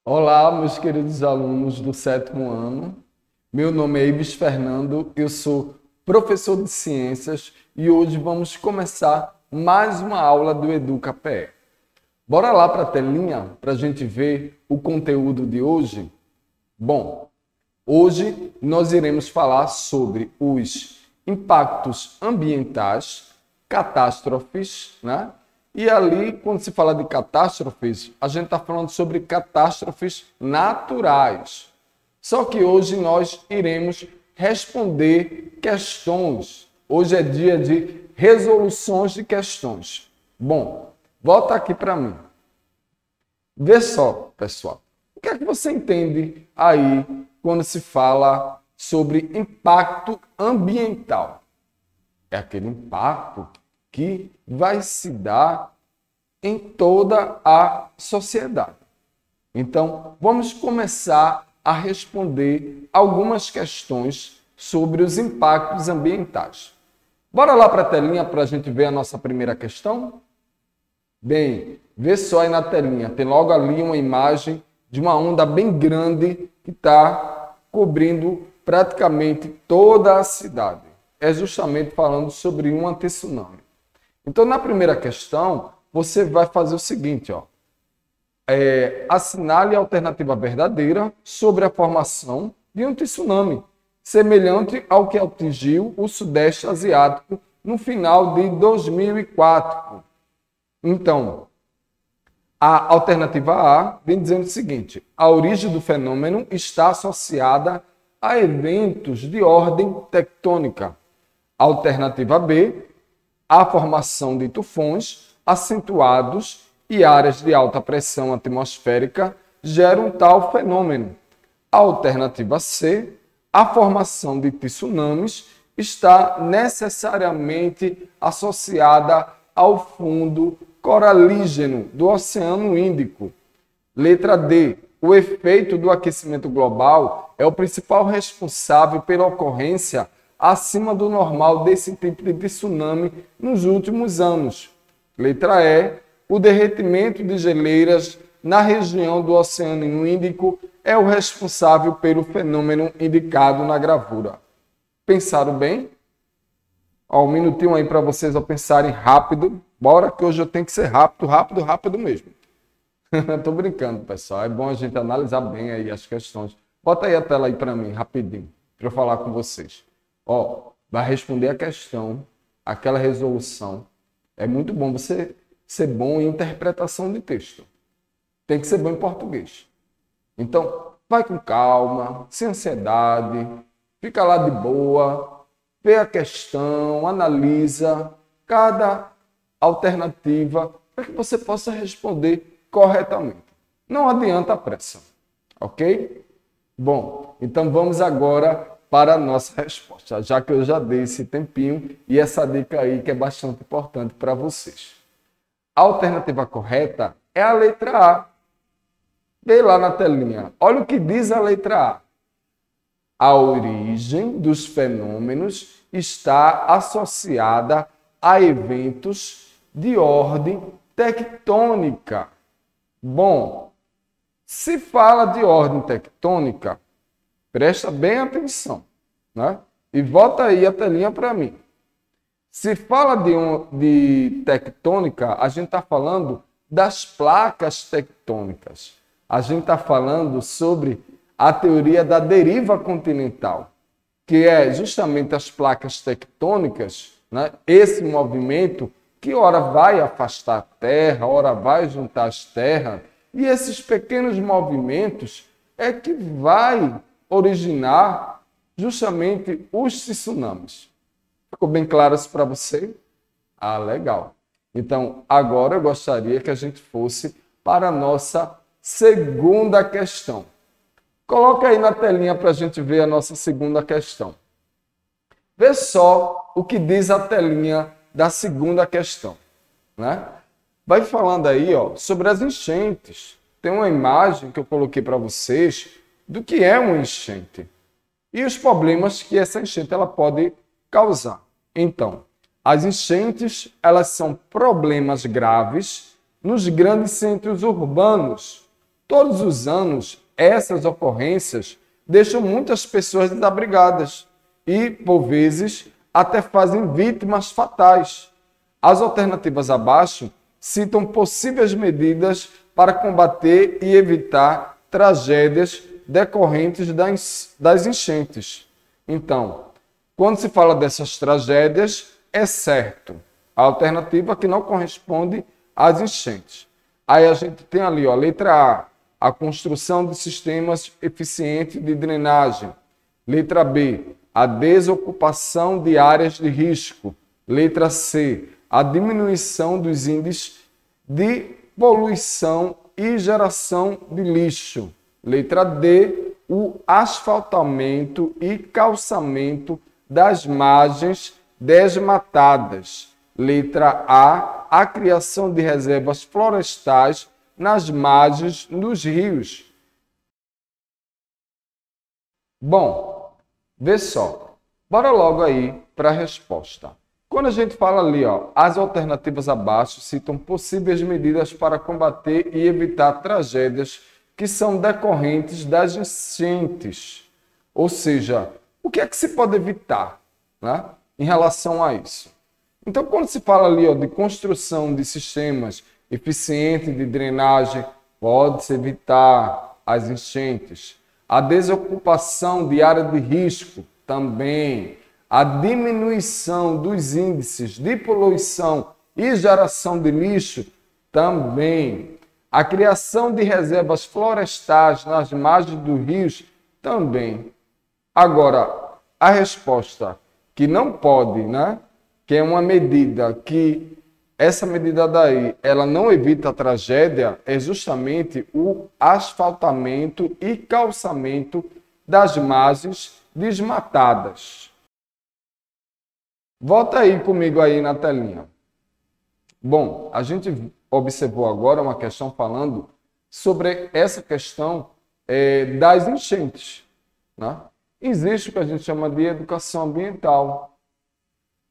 Olá, meus queridos alunos do sétimo ano. Meu nome é Ives Fernando, eu sou professor de ciências e hoje vamos começar mais uma aula do EducaPE. Bora lá para a telinha para a gente ver o conteúdo de hoje? Bom, hoje nós iremos falar sobre os impactos ambientais, catástrofes, né? E ali, quando se fala de catástrofes, a gente está falando sobre catástrofes naturais. Só que hoje nós iremos responder questões. Hoje é dia de resoluções de questões. Bom, volta aqui para mim. Vê só, pessoal. O que é que você entende aí quando se fala sobre impacto ambiental? É aquele impacto que vai se dar em toda a sociedade. Então, vamos começar a responder algumas questões sobre os impactos ambientais. Bora lá para a telinha para a gente ver a nossa primeira questão? Bem, vê só aí na telinha, tem logo ali uma imagem de uma onda bem grande que está cobrindo praticamente toda a cidade. É justamente falando sobre um antitsunami. Então, na primeira questão, você vai fazer o seguinte, ó. Assinale a alternativa verdadeira sobre a formação de um tsunami, semelhante ao que atingiu o Sudeste Asiático no final de 2004. Então, a alternativa A vem dizendo o seguinte: a origem do fenômeno está associada a eventos de ordem tectônica. Alternativa B, a formação de tufões acentuados e áreas de alta pressão atmosférica geram tal fenômeno. Alternativa C, a formação de tsunamis está necessariamente associada ao fundo coralígeno do Oceano Índico. Letra D, o efeito do aquecimento global é o principal responsável pela ocorrência acima do normal desse tipo de tsunami nos últimos anos. Letra E, o derretimento de geleiras na região do Oceano Índico é o responsável pelo fenômeno indicado na gravura. Pensaram bem? Ó, um minutinho aí para vocês pensarem rápido. Bora que hoje eu tenho que ser rápido, rápido, rápido mesmo. Tô brincando, pessoal. É bom a gente analisar bem aí as questões. Bota aí a tela aí para mim, rapidinho, para eu falar com vocês. Ó, vai responder a questão, aquela resolução. É muito bom você ser bom em interpretação de texto. Tem que ser bom em português. Então, vai com calma, sem ansiedade, fica lá de boa, vê a questão, analisa cada alternativa para que você possa responder corretamente. Não adianta a pressa, ok? Bom, então vamos agora para a nossa resposta, já que eu já dei esse tempinho e essa dica aí que é bastante importante para vocês. A alternativa correta é a letra A. Vê lá na telinha. Olha o que diz a letra A. A origem dos fenômenos está associada a eventos de ordem tectônica. Bom, se fala de ordem tectônica, presta bem atenção, né? E volta aí a telinha para mim. Se fala de tectônica, a gente está falando das placas tectônicas. A gente está falando sobre a teoria da deriva continental, que é justamente as placas tectônicas, né? Esse movimento que ora vai afastar a Terra, ora vai juntar as terras, e esses pequenos movimentos é que vai originar justamente os tsunamis. Ficou bem claro isso para você? Ah, legal. Então, agora eu gostaria que a gente fosse para a nossa segunda questão. Coloca aí na telinha para a gente ver a nossa segunda questão. Vê só o que diz a telinha da segunda questão, né? Vai falando aí, ó, sobre as enchentes. Tem uma imagem que eu coloquei para vocês do que é uma enchente e os problemas que essa enchente ela pode causar. Então, as enchentes elas são problemas graves nos grandes centros urbanos. Todos os anos, essas ocorrências deixam muitas pessoas desabrigadas e, por vezes, até fazem vítimas fatais. As alternativas abaixo citam possíveis medidas para combater e evitar tragédias decorrentes das enchentes. Então, quando se fala dessas tragédias, é certo, a alternativa que não corresponde às enchentes. Aí a gente tem ali, ó, letra A construção de sistemas eficientes de drenagem. Letra B, a desocupação de áreas de risco. Letra C, a diminuição dos índices de poluição e geração de lixo. Letra D, o asfaltamento e calçamento das margens desmatadas. Letra A criação de reservas florestais nas margens dos rios. Bom, vê só. Bora logo aí para a resposta. Quando a gente fala ali, ó, as alternativas abaixo citam possíveis medidas para combater e evitar tragédias que são decorrentes das enchentes. Ou seja, o que é que se pode evitar, né, em relação a isso? Então, quando se fala ali, ó, de construção de sistemas eficientes de drenagem, pode-se evitar as enchentes. A desocupação de área de risco também. A diminuição dos índices de poluição e geração de lixo também. A criação de reservas florestais nas margens dos rios também. Agora, a resposta que não pode, né? Que é uma medida que, essa medida daí, ela não evita a tragédia, é justamente o asfaltamento e calçamento das margens desmatadas. Volta aí comigo aí na telinha. Bom, a gente observou agora uma questão falando sobre essa questão das enchentes, né? Existe o que a gente chama de educação ambiental.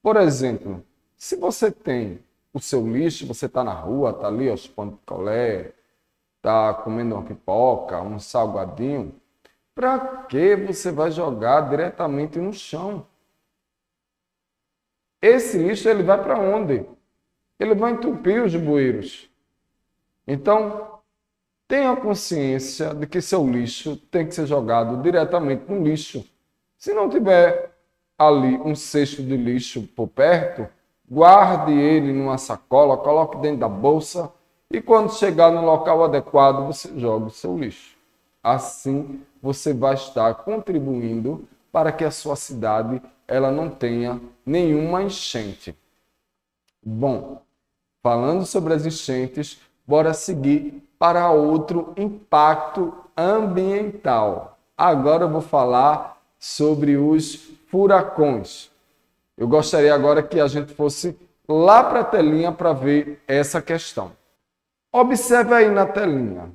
Por exemplo, se você tem o seu lixo, você está na rua, está ali, ó, chupando picolé, está comendo uma pipoca, um salgadinho, para que você vai jogar diretamente no chão? Esse lixo ele vai para onde? Ele vai entupir os bueiros. Então, tenha consciência de que seu lixo tem que ser jogado diretamente no lixo. Se não tiver ali um cesto de lixo por perto, guarde ele numa sacola, coloque dentro da bolsa e quando chegar no local adequado, você joga o seu lixo. Assim, você vai estar contribuindo para que a sua cidade ela não tenha nenhuma enchente. Bom, falando sobre as enchentes, bora seguir para outro impacto ambiental. Agora eu vou falar sobre os furacões. Eu gostaria agora que a gente fosse lá para a telinha para ver essa questão. Observe aí na telinha,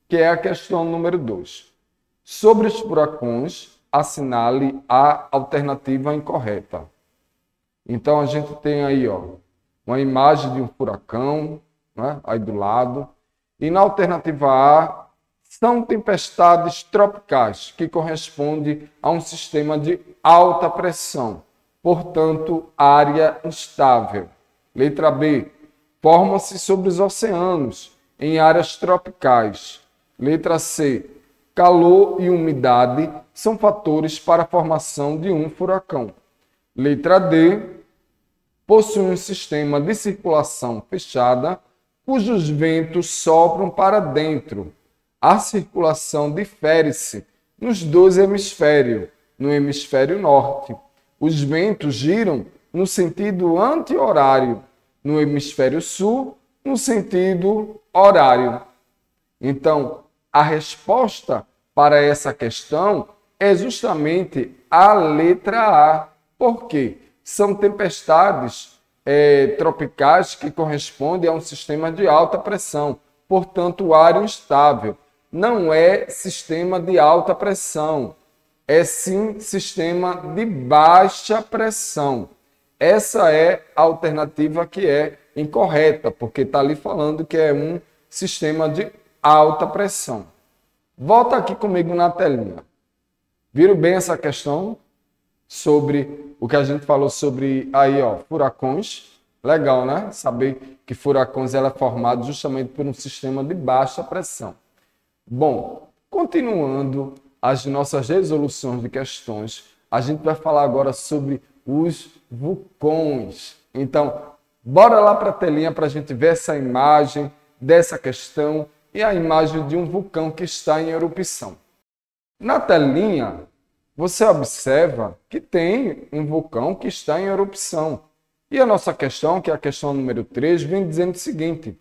que é a questão número 2. Sobre os furacões, assinale a alternativa incorreta. Então a gente tem aí, ó, uma imagem de um furacão, né, aí do lado. E na alternativa A, são tempestades tropicais, que corresponde a um sistema de alta pressão, portanto, área instável. Letra B, forma-se sobre os oceanos, em áreas tropicais. Letra C, calor e umidade são fatores para a formação de um furacão. Letra D, possui um sistema de circulação fechada, cujos ventos sopram para dentro. A circulação difere-se nos dois hemisférios. No hemisfério norte, os ventos giram no sentido anti-horário. No hemisfério sul, no sentido horário. Então, a resposta para essa questão é justamente a letra A. Por quê? São tempestades tropicais que correspondem a um sistema de alta pressão, portanto, área instável. Não é sistema de alta pressão, é sim sistema de baixa pressão. Essa é a alternativa que é incorreta, porque está ali falando que é um sistema de alta pressão. Volta aqui comigo na telinha. Viram bem essa questão sobre o que a gente falou sobre aí, ó, furacões? Legal, né? Saber que furacões ela é formado justamente por um sistema de baixa pressão. Bom, continuando as nossas resoluções de questões, a gente vai falar agora sobre os vulcões. Então, bora lá para a telinha para a gente ver essa imagem dessa questão e a imagem de um vulcão que está em erupção. Na telinha, você observa que tem um vulcão que está em erupção. E a nossa questão, que é a questão número 3, vem dizendo o seguinte: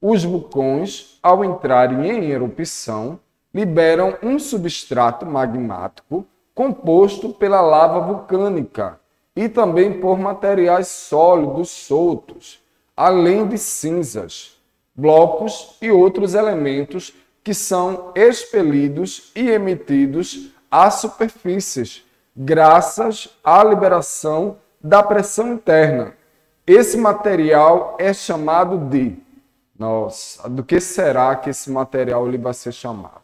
os vulcões, ao entrarem em erupção, liberam um substrato magmático composto pela lava vulcânica e também por materiais sólidos soltos, além de cinzas, blocos e outros elementos que são expelidos e emitidos às superfícies, graças à liberação da pressão interna. Esse material é chamado de... Nossa, do que será que esse material ele vai ser chamado?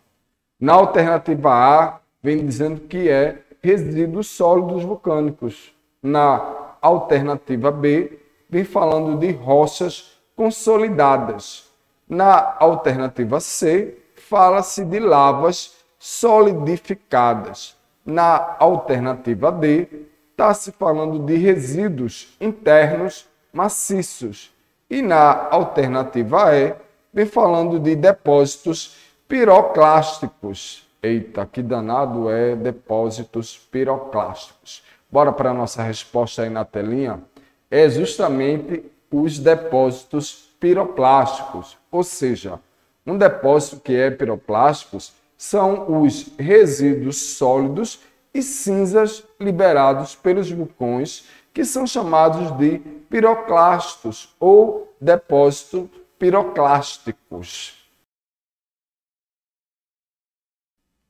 Na alternativa A, vem dizendo que é resíduos sólidos vulcânicos. Na alternativa B, vem falando de rochas consolidadas. Na alternativa C, fala-se de lavas solidificadas. Na alternativa D, está se falando de resíduos internos maciços. E na alternativa E, vem falando de depósitos piroclásticos. Eita, que danado é depósitos piroclásticos. Bora para a nossa resposta aí na telinha. É justamente os depósitos piroplásticos. Ou seja, um depósito que é piroplásticos são os resíduos sólidos e cinzas liberados pelos vulcões, que são chamados de piroclastos ou depósitos piroclásticos.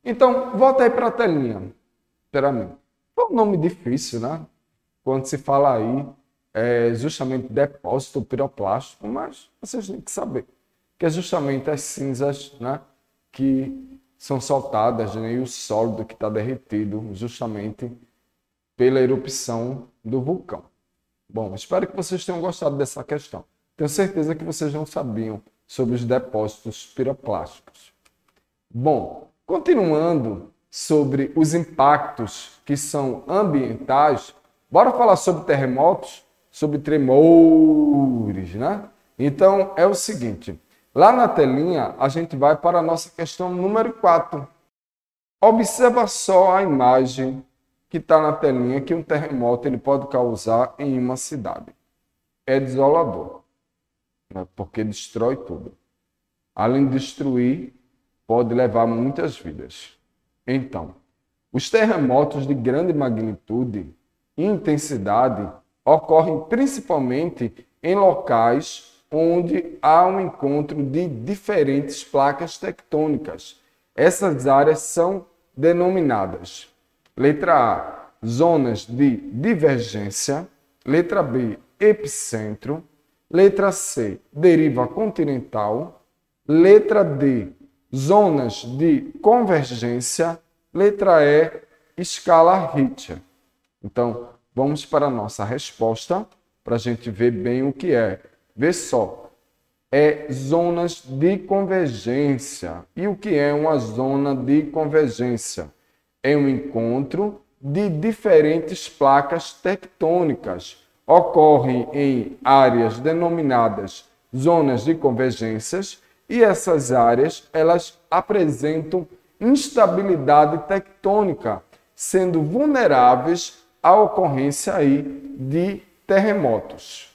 Então, volta aí para a telinha. Espera mim. É um nome difícil, né? Quando se fala aí, é justamente depósito piroplástico, mas vocês têm que saber que é justamente as cinzas, né, que são soltadas, né, e o sólido que está derretido justamente pela erupção do vulcão. Bom, espero que vocês tenham gostado dessa questão. Tenho certeza que vocês não sabiam sobre os depósitos piroplásticos. Bom, continuando sobre os impactos que são ambientais, bora falar sobre terremotos, sobre tremores, né? Então, é o seguinte, lá na telinha a gente vai para a nossa questão número 4. Observa só a imagem que está na telinha que um terremoto ele pode causar em uma cidade. É desolador, né? Porque destrói tudo. Além de destruir, pode levar muitas vidas. Então, os terremotos de grande magnitude e intensidade ocorrem principalmente em locais onde há um encontro de diferentes placas tectônicas. Essas áreas são denominadas: letra A, zonas de divergência; letra B, epicentro; letra C, deriva continental; letra D, zonas de convergência; letra E, escala Richter. Então, vamos para a nossa resposta para a gente ver bem o que é. Vê só, é zonas de convergência. E o que é uma zona de convergência? É um encontro de diferentes placas tectônicas. Ocorre em áreas denominadas zonas de convergências e essas áreas elas apresentam instabilidade tectônica, sendo vulneráveis à ocorrência aí de terremotos.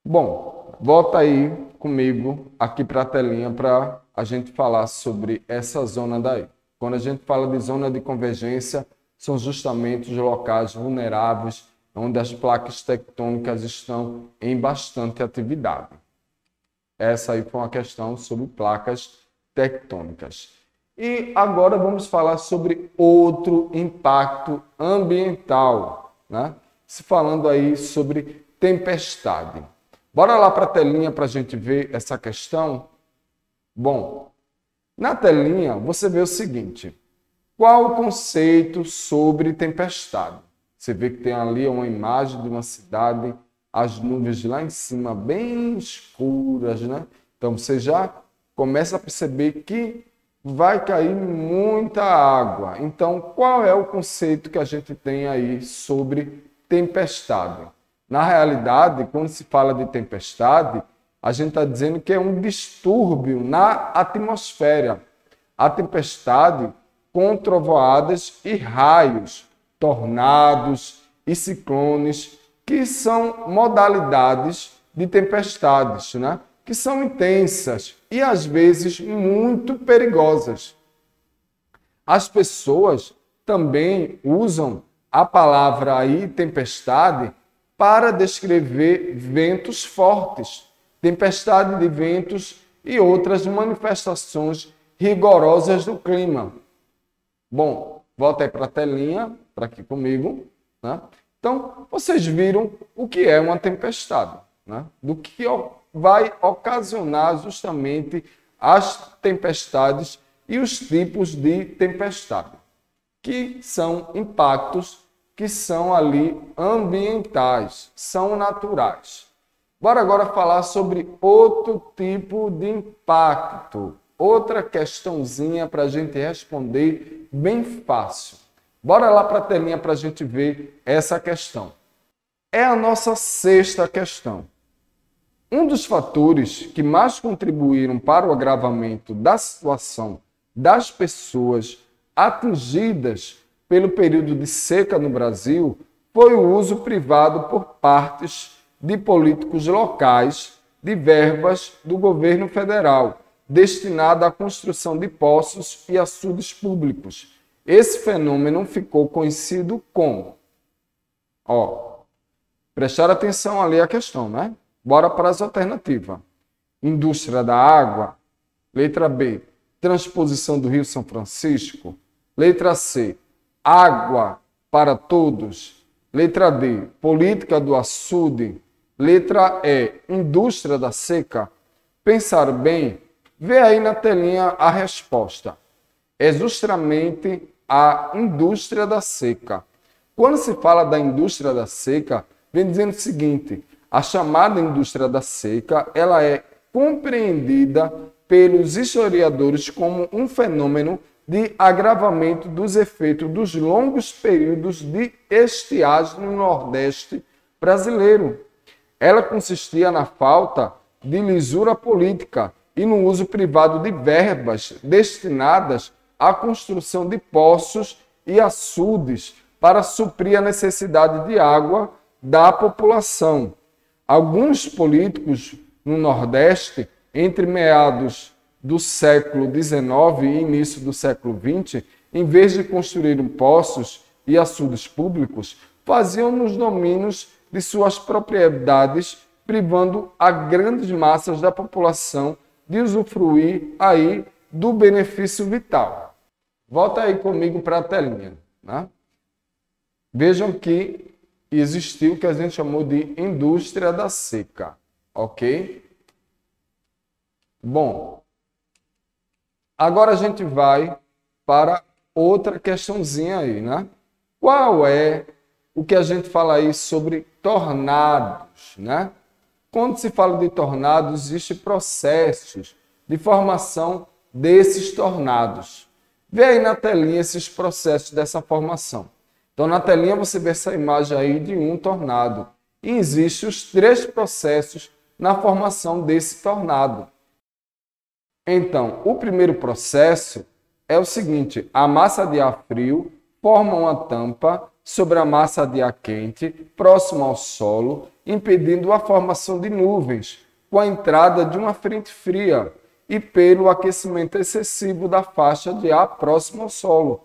Bom, volta aí comigo aqui para a telinha para a gente falar sobre essa zona daí. Quando a gente fala de zona de convergência, são justamente os locais vulneráveis onde as placas tectônicas estão em bastante atividade. Essa aí foi uma questão sobre placas tectônicas. E agora vamos falar sobre outro impacto ambiental, né? Se falando aí sobre tempestade. Bora lá para a telinha para a gente ver essa questão? Bom, Na telinha, você vê o seguinte: qual o conceito sobre tempestade? Você vê que tem ali uma imagem de uma cidade, as nuvens lá em cima bem escuras, né? Então você já começa a perceber que vai cair muita água. Então, qual é o conceito que a gente tem aí sobre tempestade? Na realidade, quando se fala de tempestade, a gente está dizendo que é um distúrbio na atmosfera. A tempestade com trovoadas e raios, tornados e ciclones, que são modalidades de tempestades, né? Que são intensas e às vezes muito perigosas. As pessoas também usam a palavra aí, tempestade, para descrever ventos fortes, tempestade de ventos e outras manifestações rigorosas do clima. Bom, volta aí para a telinha, para aqui comigo, né? Então, vocês viram o que é uma tempestade, né? Do que vai ocasionar justamente as tempestades e os tipos de tempestade, que são impactos que são ali ambientais, são naturais. Bora agora falar sobre outro tipo de impacto, outra questãozinha para a gente responder bem fácil. Bora lá para a telinha para a gente ver essa questão. É a nossa sexta questão. Um dos fatores que mais contribuíram para o agravamento da situação das pessoas atingidas pelo período de seca no Brasil foi o uso privado por partes de políticos locais de verbas do governo federal, destinada à construção de poços e açudes públicos. Esse fenômeno ficou conhecido como... prestar atenção ali à questão, né? Bora para as alternativas. Indústria da água. Letra B, transposição do Rio São Francisco. Letra C, água para todos. Letra D, política do açude. Letra E, indústria da seca. Pensar bem, vê aí na telinha a resposta. É justamente a indústria da seca. Quando se fala da indústria da seca, vem dizendo o seguinte: a chamada indústria da seca, ela é compreendida pelos historiadores como um fenômeno de agravamento dos efeitos dos longos períodos de estiagem no Nordeste brasileiro. Ela consistia na falta de lisura política e no uso privado de verbas destinadas à construção de poços e açudes para suprir a necessidade de água da população. Alguns políticos no Nordeste, entre meados do século XIX e início do século XX, em vez de construir poços e açudes públicos, faziam nos domínios de suas propriedades, privando a grandes massas da população de usufruir aí do benefício vital. Volta aí comigo para a telinha, né? Vejam que existiu o que a gente chamou de indústria da seca, ok? Bom, agora a gente vai para outra questãozinha aí, né? Qual é o que a gente fala aí sobre tornados, né? Quando se fala de tornados, existem processos de formação desses tornados. Vê aí na telinha esses processos dessa formação. Então, na telinha você vê essa imagem aí de um tornado. E existem os 3 processos na formação desse tornado. Então, o primeiro processo é o seguinte: a massa de ar frio forma uma tampa sobre a massa de ar quente, próximo ao solo, impedindo a formação de nuvens, com a entrada de uma frente fria e pelo aquecimento excessivo da faixa de ar próximo ao solo.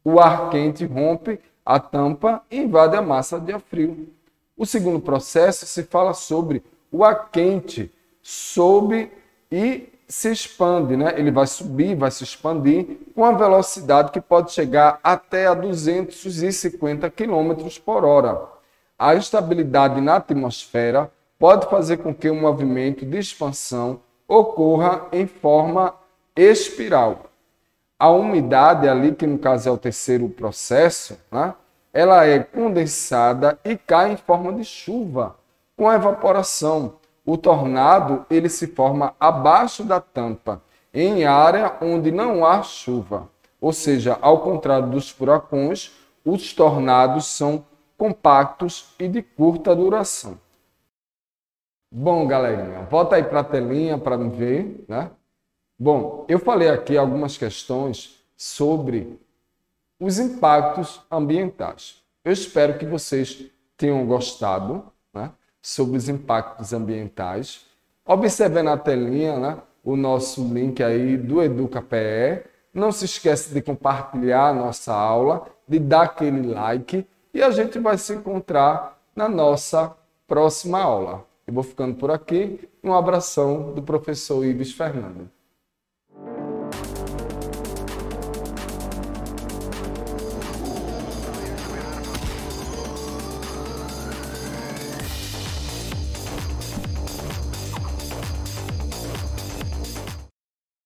O ar quente rompe a tampa e invade a massa de ar frio. O segundo processo se fala sobre o ar quente sobe e se expande, né? Ele vai subir, vai se expandir com a velocidade que pode chegar até a 250 km por hora. A instabilidade na atmosfera pode fazer com que o movimento de expansão ocorra em forma espiral. A umidade ali, que no caso é o terceiro processo, né? Ela é condensada e cai em forma de chuva, com evaporação. O tornado ele se forma abaixo da tampa, em área onde não há chuva. Ou seja, ao contrário dos furacões, os tornados são compactos e de curta duração. Bom, galerinha, volta aí para a telinha para me ver, né? Bom, eu falei aqui algumas questões sobre os impactos ambientais. Eu espero que vocês tenham gostado, né, sobre os impactos ambientais. Observe na telinha, né, o nosso link aí do EducaPE. Não se esqueça de compartilhar a nossa aula, de dar aquele like e a gente vai se encontrar na nossa próxima aula. Eu vou ficando por aqui. Um abração do professor Ives Fernando.